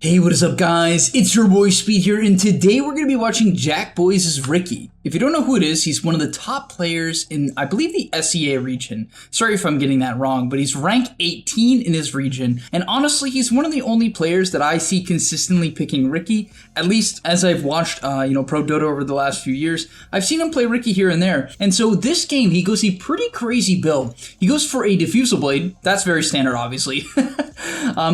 Hey, what is up guys? It's your boy Speed here, and today we're going to be watching Jack Boys' Riki. If you don't know who it is, he's one of the top players in, I believe, the SEA region. Sorry if I'm getting that wrong, but he's rank 18 in his region, and honestly, he's one of the only players that I see consistently picking Riki, at least as I've watched, Pro Dota over the last few years. I've seen him play Riki here and there, and so this game, he goes a pretty crazy build. He goes for a Diffusal Blade. That's very standard, obviously.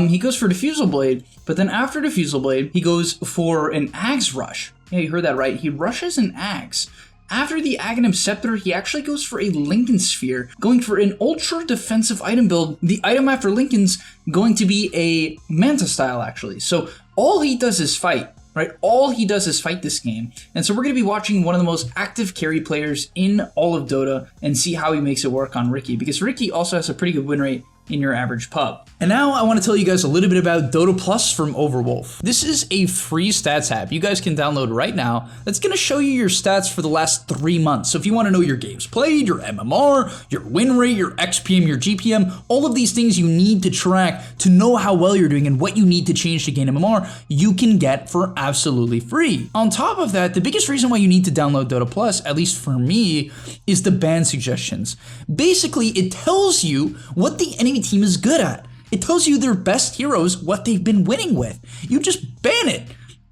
He goes for Diffusal Blade, but then after Diffusal Blade, he goes for an Axe Rush. Yeah, you heard that right. He rushes an Axe. After the Aghanim Scepter, he actually goes for a Lincoln Sphere, going for an ultra defensive item build. The item after Lincoln's going to be a Manta style, actually. So all he does is fight, right? All he does is fight this game. And so we're going to be watching one of the most active carry players in all of Dota and see how he makes it work on Riki, because Riki also has a pretty good win rate in your average pub. And now I want to tell you guys a little bit about Dota Plus from Overwolf. This is a free stats app you guys can download right now that's going to show you your stats for the last 3 months. So if you want to know your games played, your MMR, your win rate, your XPM, your GPM, all of these things you need to track to know how well you're doing and what you need to change to gain MMR, you can get for absolutely free. On top of that, the biggest reason why you need to download Dota Plus, at least for me, is the ban suggestions. Basically, it tells you what the enemy team is good at. It tells you their best heroes, what they've been winning with. You just ban it.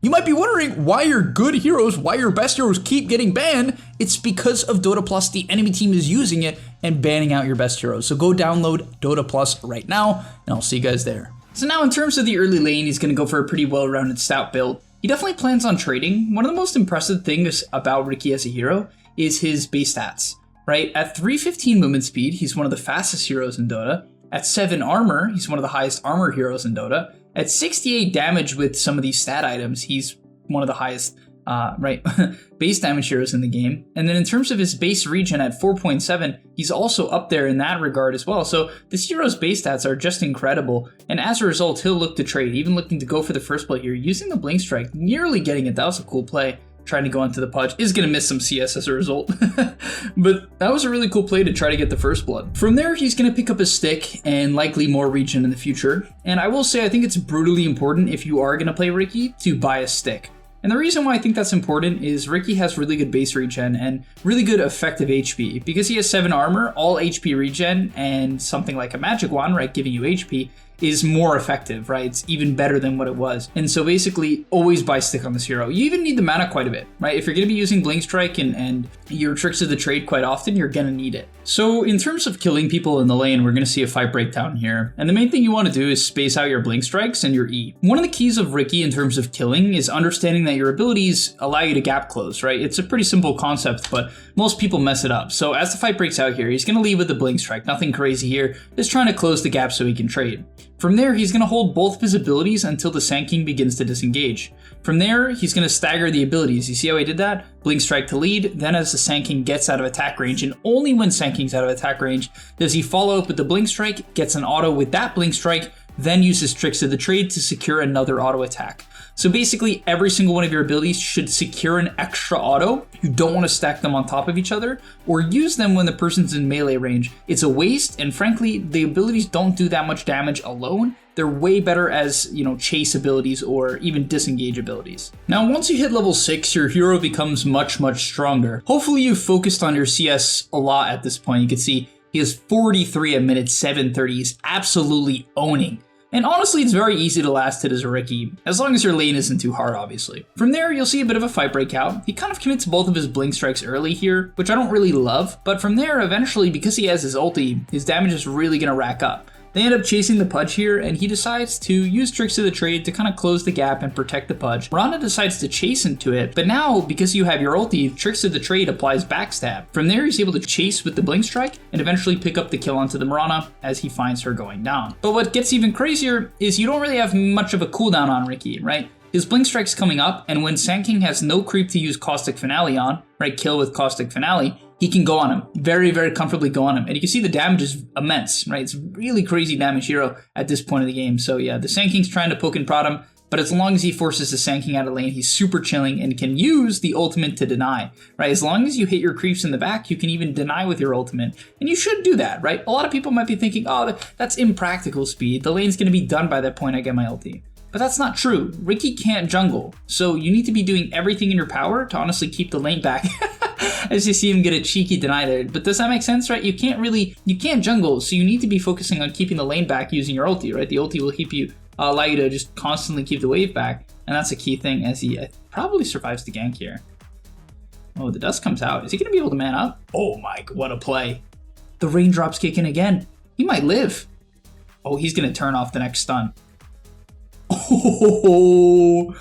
You might be wondering why your good heroes, why your best heroes keep getting banned. It's because of Dota Plus. The enemy team is using it and banning out your best heroes. So go download Dota Plus right now, and I'll see you guys there. So now in terms of the early lane, he's going to go for a pretty well-rounded stout build. He definitely plans on trading. One of the most impressive things about Riki as a hero is his base stats, right? At 315 movement speed, he's one of the fastest heroes in Dota. At 7 armor, he's one of the highest armor heroes in Dota. At 68 damage with some of these stat items, he's one of the highest base damage heroes in the game. And then in terms of his base regen at 4.7, he's also up there in that regard as well. So this hero's base stats are just incredible. And as a result, he'll look to trade, even looking to go for the first play here, using the Blink Strike, nearly getting it. That was a cool play. Trying to go into the Pudge, is going to miss some CS as a result. But that was a really cool play to try to get the first blood. From there, he's going to pick up a stick and likely more regen in the future. And I will say, I think it's brutally important if you are going to play Riki to buy a stick. And the reason why I think that's important is Riki has really good base regen and really good effective HP. Because he has 7 armor, all HP regen, and something like a magic wand, right, giving you HP, is more effective, right? It's even better than what it was. And so basically, always buy stick on this hero. You even need the mana quite a bit, right? If you're going to be using Blink Strike and your tricks of the trade quite often, you're going to need it. So in terms of killing people in the lane, we're going to see a fight breakdown here. And the main thing you want to do is space out your Blink Strikes and your E. One of the keys of Riki in terms of killing is understanding that your abilities allow you to gap close, right? It's a pretty simple concept, but most people mess it up. So as the fight breaks out here, he's going to lead with the Blink Strike. Nothing crazy here, just trying to close the gap so he can trade. From there, he's going to hold both of his abilities until the Sand King begins to disengage. From there, he's going to stagger the abilities. You see how he did that? Blink Strike to lead, then as the Sand King gets out of attack range, and only when Sand King's out of attack range does he follow up with the Blink Strike, gets an auto with that Blink Strike, then uses Tricks of the Trade to secure another auto attack. So basically, every single one of your abilities should secure an extra auto. You don't want to stack them on top of each other or use them when the person's in melee range. It's a waste, and frankly, the abilities don't do that much damage alone. They're way better as, chase abilities or even disengage abilities. Now, once you hit level 6, your hero becomes much, much stronger. Hopefully you've focused on your CS a lot at this point. You can see he has 43 at minute 730. He's absolutely owning. And honestly, it's very easy to last hit as a Riki, as long as your lane isn't too hard, obviously. From there, you'll see a bit of a fight breakout. He kind of commits both of his Blink Strikes early here, which I don't really love, but from there, eventually, because he has his ulti, his damage is really going to rack up. They end up chasing the Pudge here, and he decides to use Tricks of the Trade to kind of close the gap and protect the Pudge. Rana decides to chase into it, but now, because you have your ulti, Tricks of the Trade applies backstab. From there, he's able to chase with the Blink Strike and eventually pick up the kill onto the Mirana as he finds her going down. But what gets even crazier is you don't really have much of a cooldown on Riki, right? His Blink Strike's coming up, and when Sand King has no creep to use Caustic Finale on, right, kill with Caustic Finale, he can go on him, very, very comfortably go on him. And you can see the damage is immense, right? It's really crazy damage hero at this point of the game. So yeah, the Sand King's trying to poke and prod him, but as long as he forces the Sand King out of lane, he's super chilling and can use the ultimate to deny, right? As long as you hit your creeps in the back, you can even deny with your ultimate. And you should do that, right? A lot of people might be thinking, oh, that's impractical, Speed. The lane's going to be done by that point I get my ulti. But that's not true. Riki can't jungle, so you need to be doing everything in your power to honestly keep the lane back. As you see him get a cheeky deny there. But does that make sense, right? You can't jungle, so you need to be focusing on keeping the lane back using your ulti, right? The ulti will keep you, allow you to just constantly keep the wave back, and that's a key thing as he probably survives the gank here. Oh, the dust comes out. Is he going to be able to man up? Oh my, what a play. The raindrops kick in again. He might live. Oh, he's going to turn off the next stun. Oh,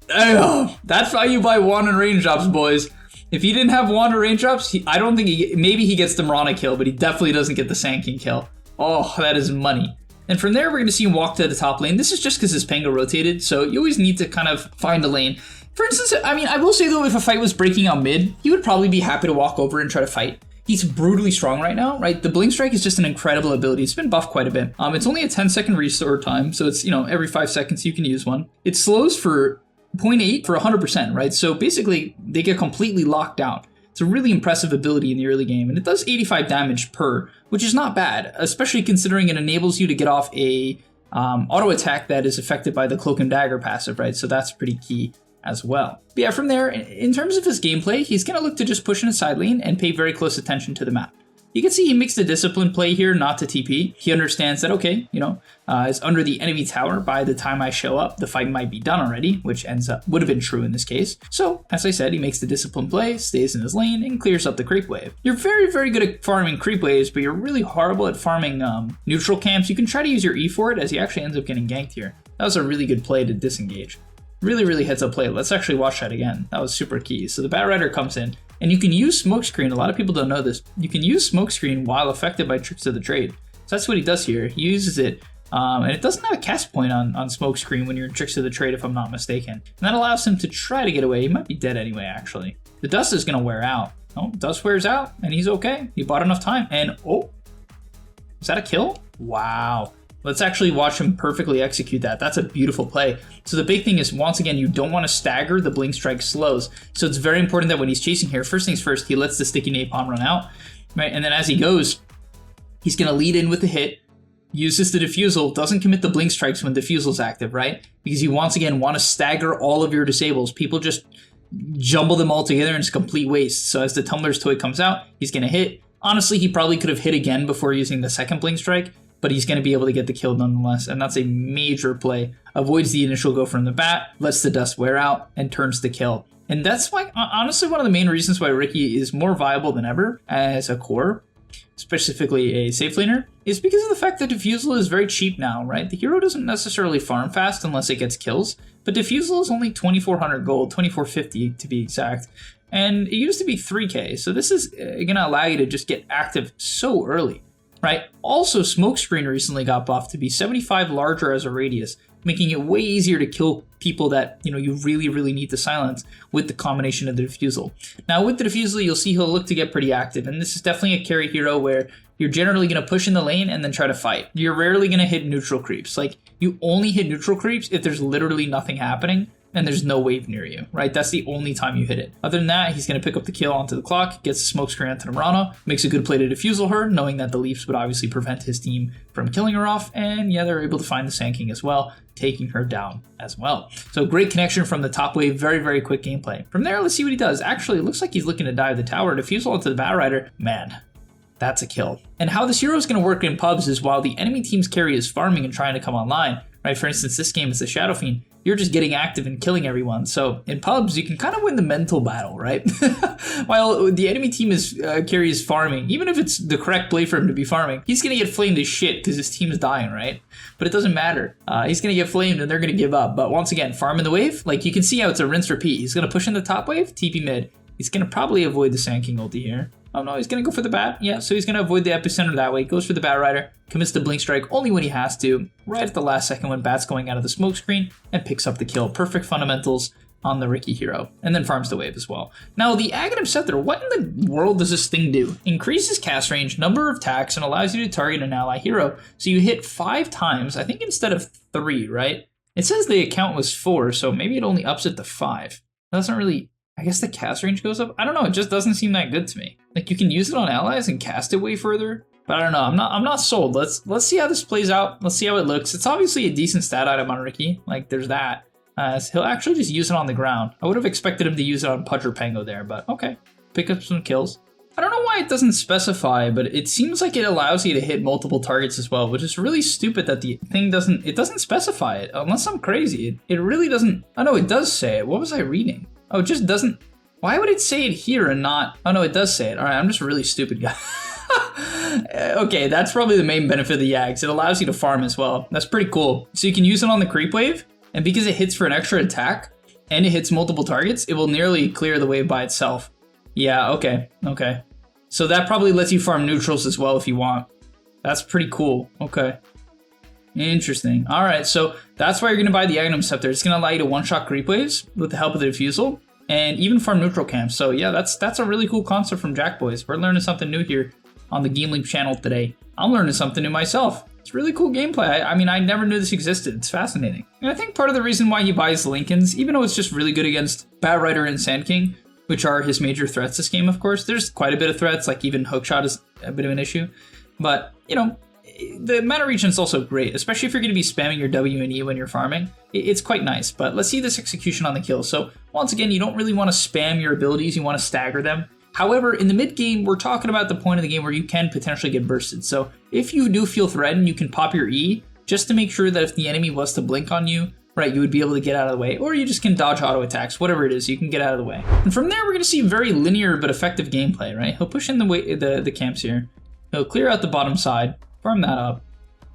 damn. That's how you buy wand and raindrops, boys. If he didn't have wand or raindrops, I don't think maybe he gets the Mirana kill, but he definitely doesn't get the Sand King kill. Oh, that is money. And from there, we're going to see him walk to the top lane. This is just because his Pango rotated, so you always need to kind of find a lane. For instance, I mean, I will say though, if a fight was breaking out mid, he would probably be happy to walk over and try to fight. He's brutally strong right now, right? The Blink Strike is just an incredible ability. It's been buffed quite a bit. It's only a 10-second restore time, so it's, every 5 seconds you can use one. It slows for 0.8 for 100%, right? So basically, they get completely locked down. It's a really impressive ability in the early game, and it does 85 damage per, which is not bad, especially considering it enables you to get off a auto attack that is affected by the Cloak and Dagger passive, right? So that's pretty key as well. But yeah, from there, in terms of his gameplay, he's going to look to just push in his side lane and pay very close attention to the map. You can see he makes the disciplined play here not to TP. He understands that, okay, it's under the enemy tower. By the time I show up, the fight might be done already, which would have been true in this case. So, as I said, he makes the disciplined play, stays in his lane, and clears up the creep wave. You're very, very good at farming creep waves, but you're really horrible at farming neutral camps. You can try to use your E for it, as he actually ends up getting ganked here. That was a really good play to disengage. Really, really heads up play. Let's actually watch that again. That was super key. So the Batrider comes in, and you can use Smokescreen. A lot of people don't know this. You can use Smokescreen while affected by Tricks of the Trade. So that's what he does here. He uses it, and it doesn't have a cast point on Smokescreen when you're in Tricks of the Trade, if I'm not mistaken. And that allows him to try to get away. He might be dead anyway, actually. The dust is going to wear out. Oh, dust wears out, and he's okay. He bought enough time, and oh, is that a kill? Wow. Let's actually watch him perfectly execute that. That's a beautiful play. So the big thing is, once again, you don't want to stagger the Blink Strike slows. So it's very important that when he's chasing here, first things first, he lets the Sticky Napalm run out, right? And then as he goes, he's going to lead in with the hit, uses the Diffusal, doesn't commit the Blink Strikes when Diffusal's active, right? Because you once again want to stagger all of your disables. People just jumble them all together and it's a complete waste. So as the Tumbler's Toy comes out, he's going to hit. Honestly, he probably could have hit again before using the second Blink Strike, but he's going to be able to get the kill nonetheless, and that's a major play. Avoids the initial go from the bat, lets the dust wear out, and turns the kill. And that's why, honestly, one of the main reasons why Riki is more viable than ever as a core, specifically a safe laner, is because of the fact that Diffusal is very cheap now, right? The hero doesn't necessarily farm fast unless it gets kills, but Diffusal is only 2,400 gold, 2,450 to be exact, and it used to be 3k, so this is going to allow you to just get active so early. Right. Also, Smokescreen recently got buffed to be 75 larger as a radius, making it way easier to kill people that you really, really need to silence with the combination of the Diffusal. Now, with the Diffusal, you'll see he'll look to get pretty active, and this is definitely a carry hero where you're generally going to push in the lane and then try to fight. You're rarely going to hit neutral creeps. Like, you only hit neutral creeps if there's literally nothing happening and there's no wave near you, right? That's the only time you hit it. Other than that, he's going to pick up the kill onto the clock, gets the smoke screen onto the Mirana, makes a good play to Diffusal her, knowing that the Leafs would obviously prevent his team from killing her off, and yeah, they're able to find the Sand King as well, taking her down as well. So great connection from the top wave, very, very quick gameplay. From there, let's see what he does. Actually, it looks like he's looking to dive the tower. Diffusal onto the Batrider, man, that's a kill. And how this hero is going to work in pubs is while the enemy team's carry is farming and trying to come online, right? For instance, this game is the Shadow Fiend. You're just getting active and killing everyone. So in pubs, you can kind of win the mental battle, right? While the enemy team carry is farming, even if it's the correct play for him to be farming, he's going to get flamed as shit because his team is dying, right? But it doesn't matter. He's going to get flamed and they're going to give up. But once again, farming the wave, like you can see how it's a rinse repeat. He's going to push in the top wave, TP mid. He's going to probably avoid the Sand King ulti here. Oh no, he's going to go for the bat. Yeah, so he's going to avoid the epicenter that way. Goes for the Batrider, commits the Blink Strike only when he has to, right at the last second when Bat's going out of the smoke screen, and picks up the kill. Perfect fundamentals on the Riki hero, and then farms the wave as well. Now, the Aghanim Scepter, what in the world does this thing do? Increases cast range, number of attacks, and allows you to target an ally hero. So you hit 5 times, I think instead of 3, right? It says the account was 4, so maybe it only ups it to 5. That doesn't really... I guess the cast range goes up. I don't know. It just doesn't seem that good to me. Like, you can use it on allies and cast it way further. But I don't know. I'm not sold. Let's see how this plays out. Let's see how it looks. It's obviously a decent stat item on Riki. Like, there's that. So he'll actually just use it on the ground. I would have expected him to use it on Pudge or Pango there, but okay. Pick up some kills. I don't know why it doesn't specify, but it seems like it allows you to hit multiple targets as well, which is really stupid that the thing doesn't specify it, unless I'm crazy. It really doesn't. Oh no, it does say it. What was I reading? Oh, it just doesn't. Why would it say it here and not? Oh no, it does say it. All right, I'm just a really stupid guy. Okay, that's probably the main benefit of the Yags. It allows you to farm as well. That's pretty cool. So you can use it on the creep wave, and because it hits for an extra attack, and it hits multiple targets, it will nearly clear the wave by itself. Yeah, okay. So that probably lets you farm neutrals as well if you want. That's pretty cool. Okay. Interesting. All right, so that's why you're going to buy the Aghanim Scepter. It's going to allow you to one-shot creep waves with the help of the Diffusal, and even farm neutral camps. So yeah, that's a really cool concept from Jack Boys. We're learning something new here on the Game Link channel today. I'm learning something new myself. It's really cool gameplay. I mean, I never knew this existed. It's fascinating. And I think part of the reason why he buys Lincolns, even though it's just really good against Bat Rider and Sand King, which are his major threats this game, of course. There's quite a bit of threats, like even Hookshot is a bit of an issue. But, you know, the mana region is also great, especially if you're going to be spamming your W and E when you're farming. It's quite nice, but let's see this execution on the kill. So, once again, you don't really want to spam your abilities, you want to stagger them. However, in the mid game, we're talking about the point of the game where you can potentially get bursted. So, if you do feel threatened, you can pop your E, just to make sure that if the enemy was to blink on you, right, you would be able to get out of the way, or you just can dodge auto attacks, whatever it is, you can get out of the way. And from there, we're going to see very linear but effective gameplay, right? He'll push in the camps here. He'll clear out the bottom side, farm that up,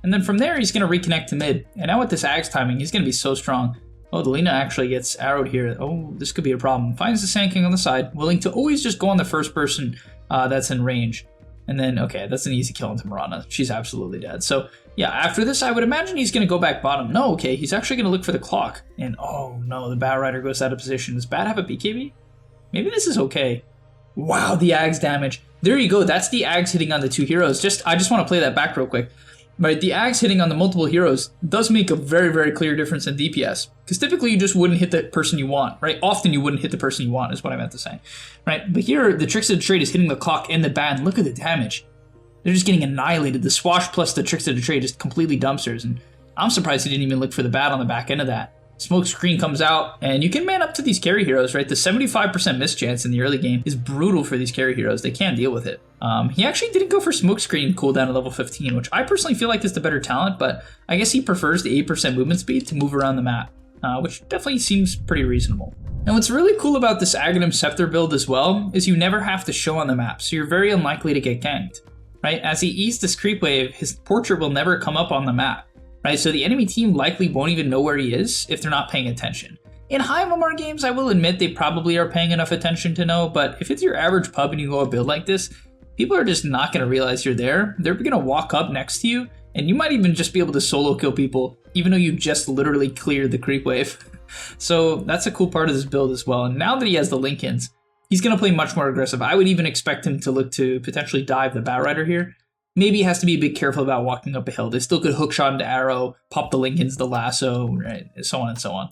and then from there, he's going to reconnect to mid. And now with this Ags timing, he's going to be so strong. Oh, the Lina actually gets arrowed here. Oh, this could be a problem. Finds the Sand King on the side, willing to always just go on the first person that's in range. And then, okay, that's an easy kill into Mirana. She's absolutely dead. So, yeah, after this, I would imagine he's going to go back bottom. No, okay, he's actually going to look for the clock. And, oh, no, the Bat Rider goes out of position. Does Bat have a BKB? Maybe this is okay. Wow, the Ags damage. There you go. That's the Ags hitting on the two heroes. I just want to play that back real quick. Right, the Ags hitting on the multiple heroes does make a very, very clear difference in DPS. Because typically you just wouldn't hit the person you want, right? Often you wouldn't hit the person you want is what I meant to say. Right, but here the Tricks of the Trade is hitting the clock and the ban. Look at the damage. They're just getting annihilated. The Swash plus the Tricks of the Trade is completely dumpsters. And I'm surprised he didn't even look for the bat on the back end of that. Smoke Screen comes out, and you can man up to these carry heroes, right? The 75% miss chance in the early game is brutal for these carry heroes. They can't deal with it. He actually didn't go for Smoke Screen cooldown at level 15, which I personally feel like is the better talent, but I guess he prefers the 8% movement speed to move around the map, which definitely seems pretty reasonable. And what's really cool about this Aghanim Scepter build as well is you never have to show on the map, so you're very unlikely to get ganked, right? As he eats this creep wave, his portrait will never come up on the map. Right, so the enemy team likely won't even know where he is if they're not paying attention. In high MMR games, I will admit they probably are paying enough attention to know, but if it's your average pub and you go a build like this, people are just not going to realize you're there. They're going to walk up next to you, and you might even just be able to solo kill people, even though you just literally cleared the creep wave. So that's a cool part of this build as well. And now that he has the Lincolns, he's going to play much more aggressive. I would even expect him to look to potentially dive the Bat Rider here. Maybe he has to be a bit careful about walking up a hill. They still could hookshot into arrow, pop the Lincolns, the lasso, right, so on and so on.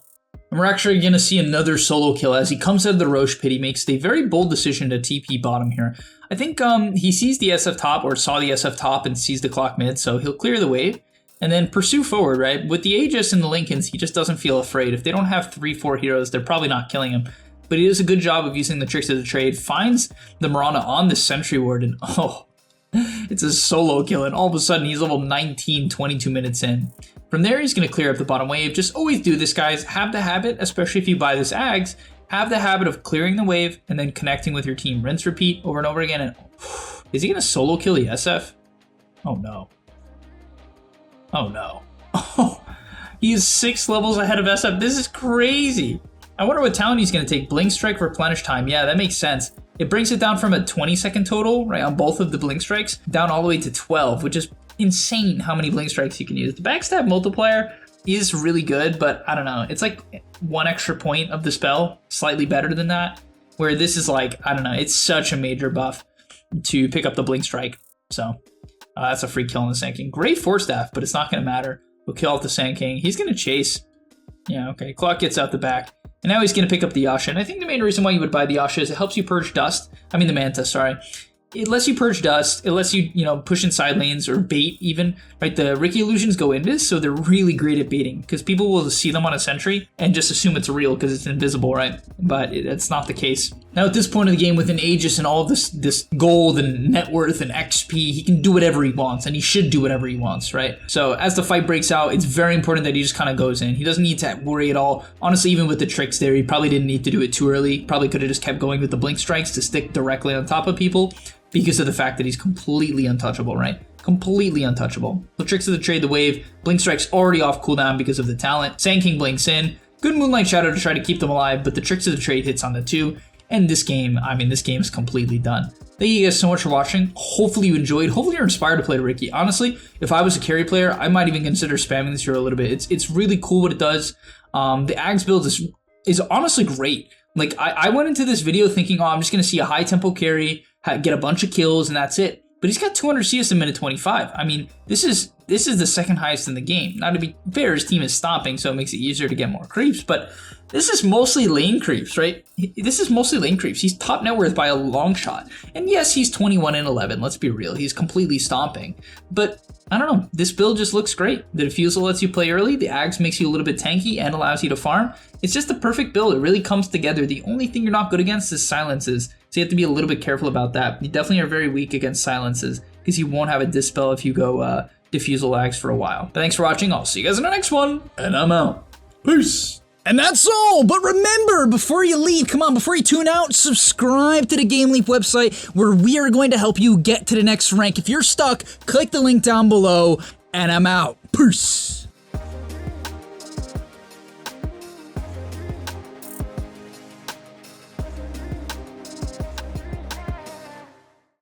And we're actually going to see another solo kill as he comes out of the Roche pit. He makes a very bold decision to TP bottom here. I think he sees the SF top, or saw the SF top and sees the clock mid, so he'll clear the wave and then pursue forward, right? With the Aegis and the Lincolns, he just doesn't feel afraid. If they don't have 3-4 heroes, they're probably not killing him. But he does a good job of using the Tricks of the Trade, finds the Mirana on the Sentry Ward, and oh, it's a solo kill, and all of a sudden he's level 19, 22 minutes in. From there, he's going to clear up the bottom wave. Just always do this, guys. Have the habit, especially if you buy this Ags, have the habit of clearing the wave and then connecting with your team. Rinse, repeat over and over again. And is he going to solo kill the SF? Oh, no. Oh, no. Oh, he's 6 levels ahead of SF. This is crazy. I wonder what talent he's going to take. Blink Strike, Replenish Time. Yeah, that makes sense. It brings it down from a 20-second total, right, on both of the Blink Strikes, down all the way to 12, which is insane how many Blink Strikes you can use. The backstab multiplier is really good, but I don't know. It's like 1 extra point of the spell, slightly better than that, where this is like, I don't know, it's such a major buff to pick up the Blink Strike. So that's a free kill on the Sand King. Great Force Staff, but it's not going to matter. We'll kill off the Sand King. He's going to chase. Yeah, okay. Clock gets out the back. And now he's going to pick up the Yasha. And I think the main reason why you would buy the Yasha is it helps you purge dust. I mean the Manta, sorry. it lets you purge dust, it lets you, push in side lanes or bait even, right? The Riki illusions go into this, so they're really great at baiting because people will see them on a sentry and just assume it's real because it's invisible, right? But that's not the case. Now at this point of the game with an Aegis and all of this gold and net worth and XP, he can do whatever he wants and he should do whatever he wants, right? So as the fight breaks out, it's very important that he just kind of goes in. He doesn't need to worry at all. Honestly, even with the tricks there, he probably didn't need to do it too early. Probably could have just kept going with the blink strikes to stick directly on top of people because of the fact that he's completely untouchable, right? Completely untouchable. The tricks of the trade, the wave, blink strike's already off cooldown because of the talent. Sand King blinks in. Good Moonlight Shadow to try to keep them alive, but the tricks of the trade hits on the 2. And this game, this game is completely done. Thank you guys so much for watching. Hopefully you enjoyed. Hopefully you're inspired to play Riki. Honestly, if I was a carry player, I might even consider spamming this hero a little bit. It's really cool what it does. The Ags build is honestly great. Like, I went into this video thinking, I'm just going to see a high tempo carry, get a bunch of kills, and that's it. But he's got 200 CS in minute 25. This is the second highest in the game. Now, to be fair, his team is stomping, so it makes it easier to get more creeps. But this is mostly lane creeps, right? This is mostly lane creeps. He's top net worth by a long shot. And yes, he's 21 and 11. Let's be real. He's completely stomping. But I don't know. This build just looks great. The Diffusal lets you play early. The Ags makes you a little bit tanky and allows you to farm. It's just the perfect build. It really comes together. The only thing you're not good against is silences. So you have to be a little bit careful about that. You definitely are very weak against silences because you won't have a dispel if you go Diffusal Ags for a while. But thanks for watching. I'll see you guys in the next one. And I'm out. Peace. And that's all, but remember, before you leave, before you tune out, subscribe to the Game Leap website where we are going to help you get to the next rank. If you're stuck, click the link down below, and I'm out. Peace.